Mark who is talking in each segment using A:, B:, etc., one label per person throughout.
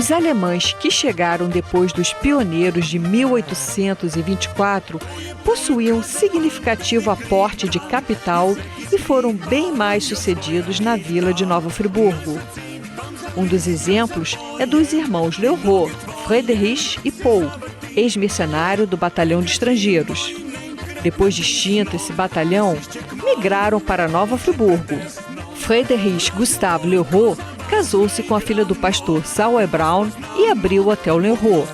A: Os alemães que chegaram depois dos pioneiros de 1824 possuíam significativo aporte de capital e foram bem mais sucedidos na vila de Nova Friburgo. Um dos exemplos é dos irmãos Leroy, Friedrich e Paul, ex-mercenário do batalhão de estrangeiros. Depois de extinto esse batalhão, migraram para Nova Friburgo. Friedrich Gustav Leroy casou-se com a filha do pastor Sauerbraun e abriu o Hotel Leroy.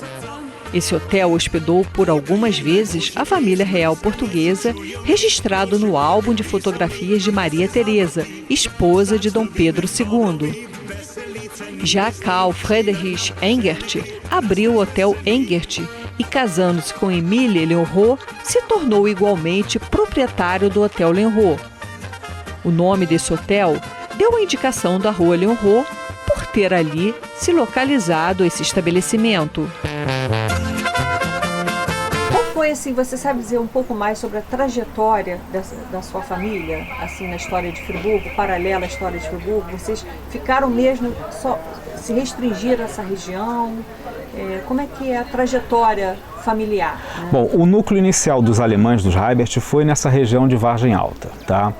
A: Esse hotel hospedou por algumas vezes a família real portuguesa, registrado no álbum de fotografias de Maria Teresa, esposa de Dom Pedro II. Já Karl Friedrich Engert abriu o Hotel Engert e, casando-se com Emília Leroy, se tornou igualmente proprietário do Hotel Leroy. O nome desse hotel deu a indicação da Rua Leroy por ter ali se localizado esse estabelecimento. Qual foi, assim, você sabe dizer um pouco mais sobre a trajetória da sua família, assim, na história de Friburgo, paralela à história de Friburgo? Vocês ficaram mesmo, só se restringiram a essa região? Como é que é a trajetória familiar, né?
B: Bom, o núcleo inicial dos alemães, dos Heibert, foi nessa região de Vargem Alta, tá?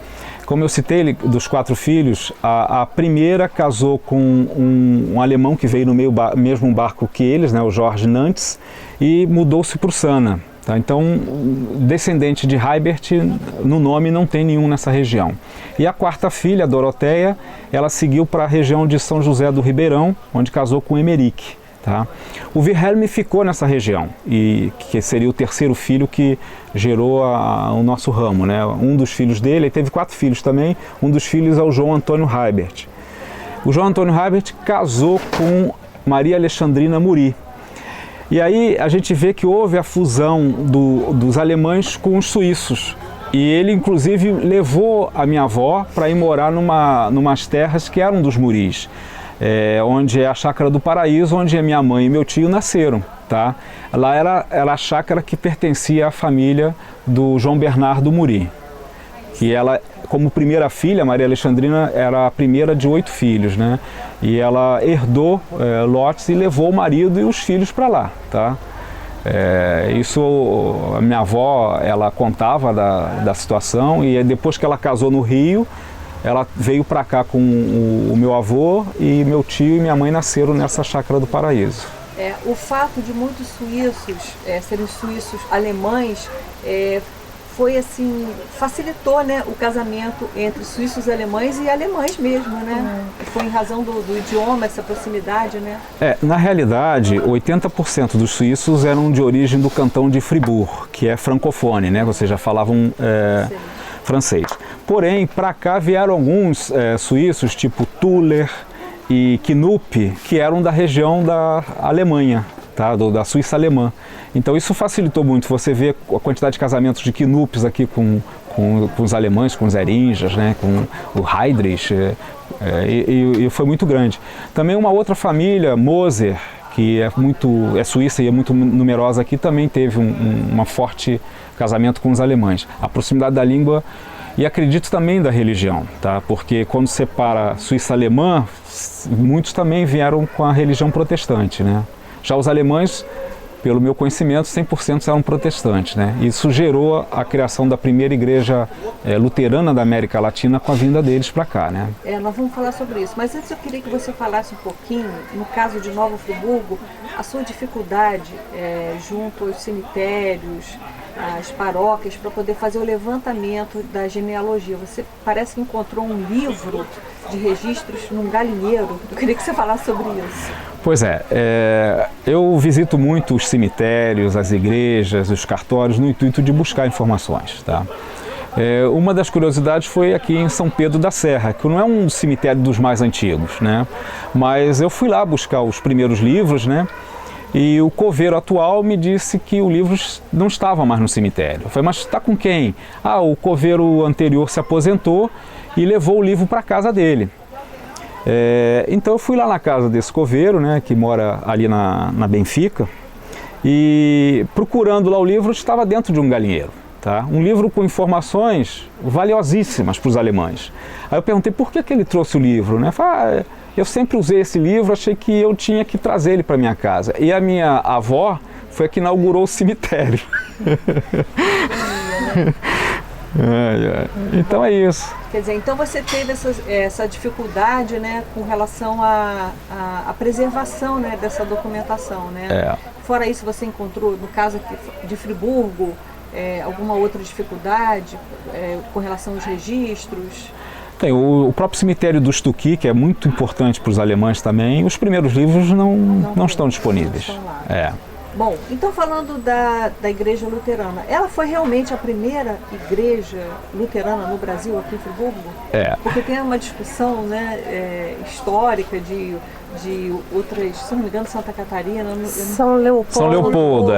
B: Como eu citei, dos 4 filhos, a primeira casou com um alemão que veio no mesmo barco que eles, né, o Jorge Nantes, e mudou-se para o Sana. Tá? Então, descendente de Heibert, no nome não tem nenhum nessa região. E a 4ª filha, a Doroteia, ela seguiu para a região de São José do Ribeirão, onde casou com Emeric. Tá? O Wilhelm ficou nessa região, e que seria o 3º filho que gerou o nosso ramo, né? Um dos filhos dele, ele teve 4 filhos também, um dos filhos é o João Antônio Heibert. O João Antônio Heibert casou com Maria Alexandrina Muri. E aí a gente vê que houve a fusão dos alemães com os suíços. E ele, inclusive, levou a minha avó para ir morar numas terras que eram dos Muris. Onde é a Chácara do Paraíso, onde a minha mãe e meu tio nasceram. Tá? Lá era a chácara que pertencia à família do João Bernardo Muri. Que ela, como primeira filha, Maria Alexandrina era a primeira de 8 filhos, né? E ela herdou lotes e levou o marido e os filhos para lá. Tá? Isso a minha avó ela contava da situação, e depois que ela casou no Rio, ela veio para cá com o meu avô, e meu tio e minha mãe nasceram nessa Chácara do Paraíso.
A: O fato de muitos suíços serem suíços alemães foi assim, facilitou, né, o casamento entre suíços alemães e alemães mesmo, né? Foi em razão do idioma, essa proximidade, né?
B: Na realidade, 80% dos suíços eram de origem do cantão de Fribourg, que é francofone, né? Ou seja, falavam francês. Porém, para cá vieram alguns suíços, tipo Tuller e Knupp, que eram da região da Alemanha, tá? Da Suíça alemã. Então isso facilitou muito. Você vê a quantidade de casamentos de Knupps aqui com os alemães, com os Eringas, né? Com o Heydrich, e foi muito grande. Também uma outra família, Moser, que é suíça e é muito numerosa aqui, também teve uma forte casamento com os alemães. A proximidade da língua e acredito também da religião, tá? Porque quando separa Suíça alemã, muitos também vieram com a religião protestante, né? Já os alemães, pelo meu conhecimento, 100% eram protestantes, né? Isso gerou a criação da primeira igreja luterana da América Latina com a vinda deles para cá, né?
A: Nós vamos falar sobre isso, mas antes eu queria que você falasse um pouquinho, no caso de Nova Friburgo, a sua dificuldade junto aos cemitérios, às paróquias, para poder fazer o levantamento da genealogia. Você parece que encontrou um livro de registros num galinheiro. Eu queria que você falasse sobre isso.
B: Pois eu visito muito os cemitérios, as igrejas, os cartórios, no intuito de buscar informações, tá? Uma das curiosidades foi aqui em São Pedro da Serra, que não é um cemitério dos mais antigos, né? Mas eu fui lá buscar os primeiros livros, né? E o coveiro atual me disse que o livro não estava mais no cemitério. Eu falei, mas está com quem? O coveiro anterior se aposentou e levou o livro para a casa dele. Então eu fui lá na casa desse coveiro, né, que mora ali na Benfica, e procurando lá o livro, estava dentro de um galinheiro. tá? Um livro com informações valiosíssimas para os alemães. Aí eu perguntei por que ele trouxe o livro, né? Falei, eu sempre usei esse livro, achei que eu tinha que trazer ele para minha casa. E a minha avó foi a que inaugurou o cemitério. Então é isso.
A: Quer dizer, então você teve essa dificuldade, né, com relação à preservação, né, dessa documentação, né? Fora isso, você encontrou, no caso aqui de Friburgo, alguma outra dificuldade com relação aos registros?
B: Tem o próprio cemitério do Stucki, que é muito importante para os alemães também. Os primeiros livros não estão disponíveis.
A: Bom, então falando da igreja luterana, ela foi realmente a primeira igreja luterana no Brasil, aqui em Friburgo? Porque tem uma discussão, né, histórica de outras, se não me engano, Santa Catarina,
B: São Leopoldo,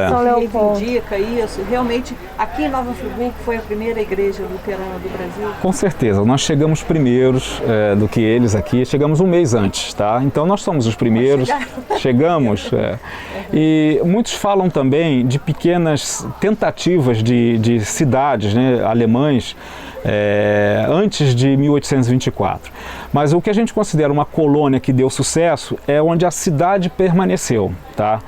A: indica isso. Realmente, aqui em Nova Friburgo foi a primeira igreja luterana do Brasil?
B: Com certeza, nós chegamos primeiros do que eles aqui, chegamos um mês antes, tá? Então nós somos os primeiros, chegamos. E muitos falam também de pequenas tentativas de cidades, né, alemães, antes de 1824. Mas o que a gente considera uma colônia que deu sucesso é onde a cidade permaneceu, tá?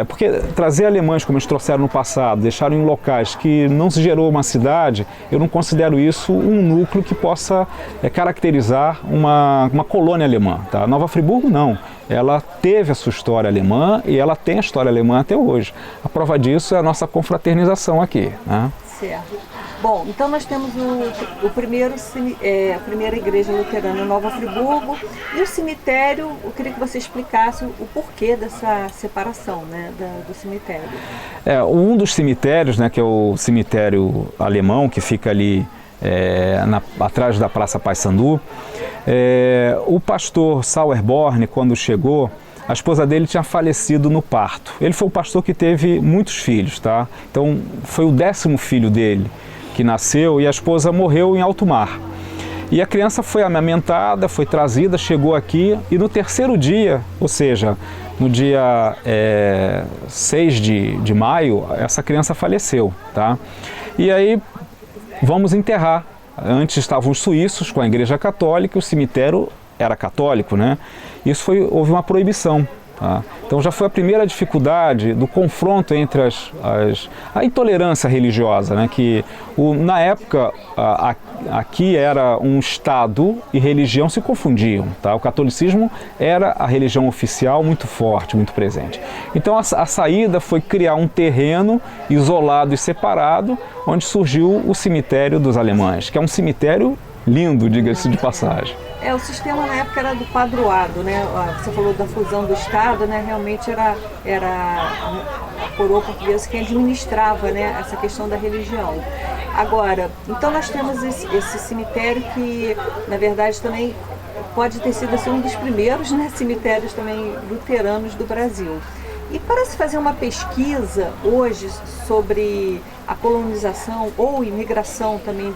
B: Porque trazer alemães como eles trouxeram no passado, deixaram em locais que não se gerou uma cidade, eu não considero isso um núcleo que possa caracterizar uma colônia alemã, tá? Nova Friburgo não. Ela teve a sua história alemã e ela tem a história alemã até hoje. A prova disso é a nossa confraternização aqui, né?
A: Certo. Bom, então nós temos a primeira igreja luterana em Nova Friburgo e o cemitério. Eu queria que você explicasse o porquê dessa separação, né, do cemitério.
B: Um dos cemitérios, né, que é o cemitério alemão, que fica ali atrás da Praça Paissandu, o pastor Sauerborn, quando chegou, a esposa dele tinha falecido no parto. Ele foi um pastor que teve muitos filhos, tá? Então foi o 10º filho dele que nasceu e a esposa morreu em alto mar. E a criança foi amamentada, foi trazida, chegou aqui e no 3º dia, ou seja, no dia 6 de maio, essa criança faleceu, tá? E aí vamos enterrar. Antes estavam os suíços com a igreja católica, o cemitério era católico, né? Houve uma proibição. Tá? Então já foi a primeira dificuldade do confronto entre a intolerância religiosa, né? Que na época aqui era um Estado e religião se confundiam, tá? O catolicismo era a religião oficial muito forte, muito presente. Então a saída foi criar um terreno isolado e separado, onde surgiu o cemitério dos alemães, que é um cemitério lindo, diga-se de passagem.
A: O sistema na época era do padroado, né? Você falou da fusão do Estado, né? Realmente era a coroa portuguesa quem administrava, né, essa questão da religião. Agora, então nós temos esse cemitério que, na verdade, também pode ter sido assim, um dos primeiros, né, cemitérios também luteranos do Brasil. E para se fazer uma pesquisa hoje sobre a colonização ou imigração também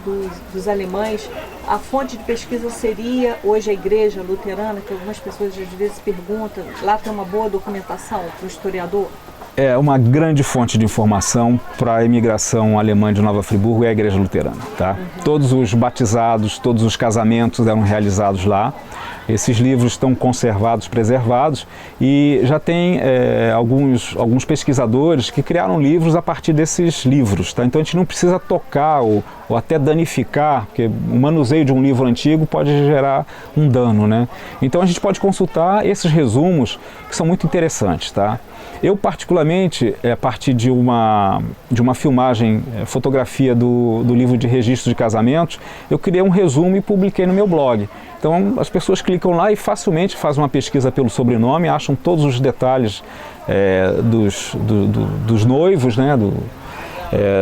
A: dos alemães, a fonte de pesquisa seria hoje a igreja luterana, que algumas pessoas às vezes perguntam, lá tem uma boa documentação para o historiador?
B: É uma grande fonte de informação para a imigração alemã de Nova Friburgo é a igreja luterana, tá? Todos os batizados, todos os casamentos eram realizados lá. Esses livros estão conservados, preservados e já tem alguns pesquisadores que criaram livros a partir desses livros, tá? Então a gente não precisa tocar ou até danificar, porque o manuseio de um livro antigo pode gerar um dano, né? Então a gente pode consultar esses resumos que são muito interessantes, tá? Eu particularmente, a partir de uma filmagem, fotografia do livro de registro de casamentos, eu criei um resumo e publiquei no meu blog. Então as pessoas clicam lá e facilmente fazem uma pesquisa pelo sobrenome, acham todos os detalhes dos noivos, né,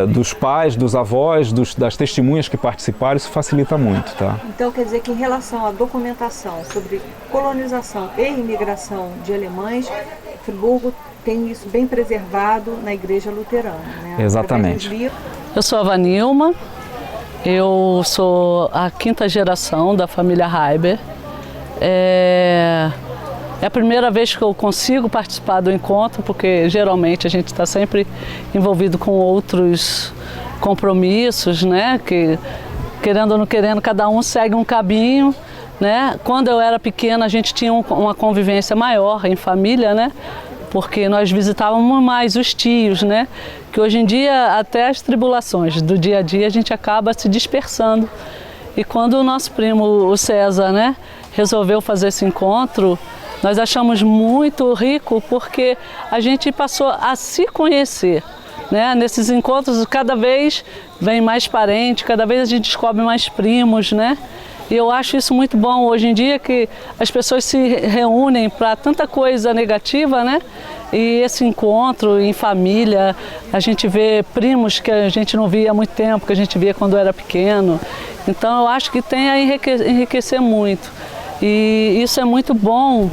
B: dos pais, dos avós, das testemunhas que participaram, isso facilita muito, tá?
A: Então quer dizer que em relação à documentação sobre colonização e imigração de alemães, Friburgo tem isso bem preservado na igreja luterana, né?
B: Exatamente.
C: Eu sou a Vanilma, eu sou a 5ª geração da família Heiber. É a primeira vez que eu consigo participar do encontro, porque geralmente a gente está sempre envolvido com outros compromissos, né? Que, querendo ou não querendo, cada um segue um caminho, né? Quando eu era pequena, a gente tinha uma convivência maior em família, né? Porque nós visitávamos mais os tios, né? Que hoje em dia, até as tribulações do dia a dia, a gente acaba se dispersando. E quando o nosso primo, o César, né, resolveu fazer esse encontro, nós achamos muito rico porque a gente passou a se conhecer, né? Nesses encontros, cada vez vem mais parente, cada vez a gente descobre mais primos, né? E eu acho isso muito bom hoje em dia, que as pessoas se reúnem para tanta coisa negativa, né? E esse encontro em família, a gente vê primos que a gente não via há muito tempo, que a gente via quando era pequeno. Então eu acho que tem a enriquecer muito. E isso é muito bom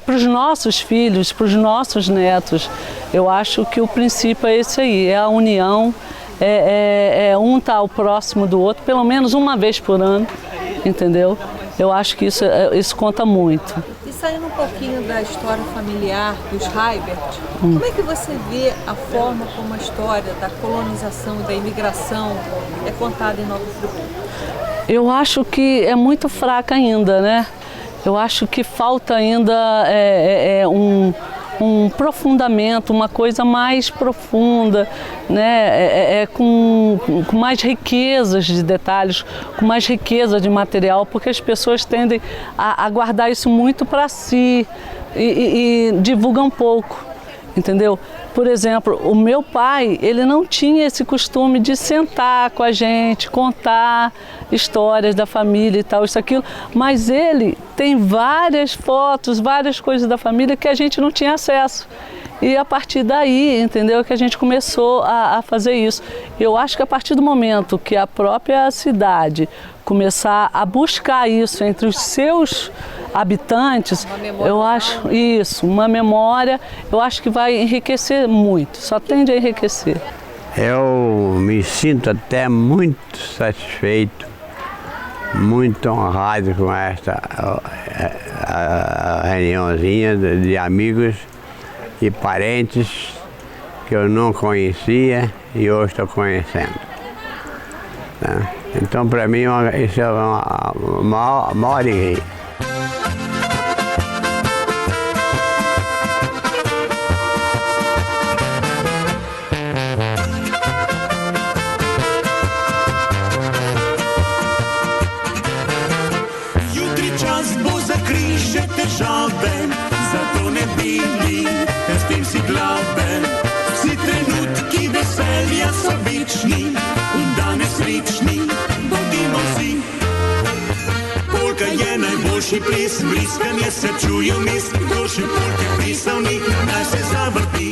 C: para os nossos filhos, para os nossos netos. Eu acho que o princípio é esse aí, é a união. Um estar ao próximo do outro, pelo menos uma vez por ano, entendeu? Eu acho que isso conta muito.
A: E saindo um pouquinho da história familiar dos Heibert, como é que você vê a forma como a história da colonização e da imigração é contada em Nova Friburgo?
C: Eu acho que é muito fraca ainda, né? Eu acho que falta ainda um aprofundamento, uma coisa mais profunda, né? Com mais riquezas de detalhes, com mais riqueza de material, porque as pessoas tendem a guardar isso muito para si e divulgam pouco, entendeu? Por exemplo, o meu pai, ele não tinha esse costume de sentar com a gente, contar histórias da família e tal, isso, aquilo, mas ele tem várias fotos, várias coisas da família que a gente não tinha acesso. E a partir daí, entendeu, que a gente começou a fazer isso. Eu acho que a partir do momento que a própria cidade começar a buscar isso entre os seus habitantes, eu acho isso, uma memória, eu acho que vai enriquecer muito, só tende a enriquecer.
D: Eu me sinto até muito satisfeito, muito honrado com esta reuniãozinha de amigos e parentes que eu não conhecia e hoje estou conhecendo, né? Então, para mim, isso é uma maior alegria.
E: Jutri čas bo za križe težave, zato ne bili, s tem si glave. Vsi trenutki veselja so večni in danes srečni, bodimo vsi. Polka je najboljši ples, vriskanje se čuje vmes, kdo še polke plesal ni, naj se zavrti.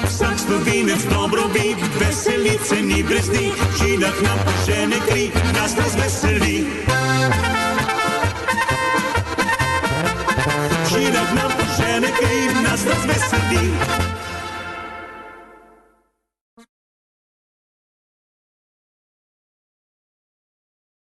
E: Vsak slovenec dobro ve, veselice ni brez dni, žilah nam požene kri, nas veseli. Žilah nam požene kri, nas veseli.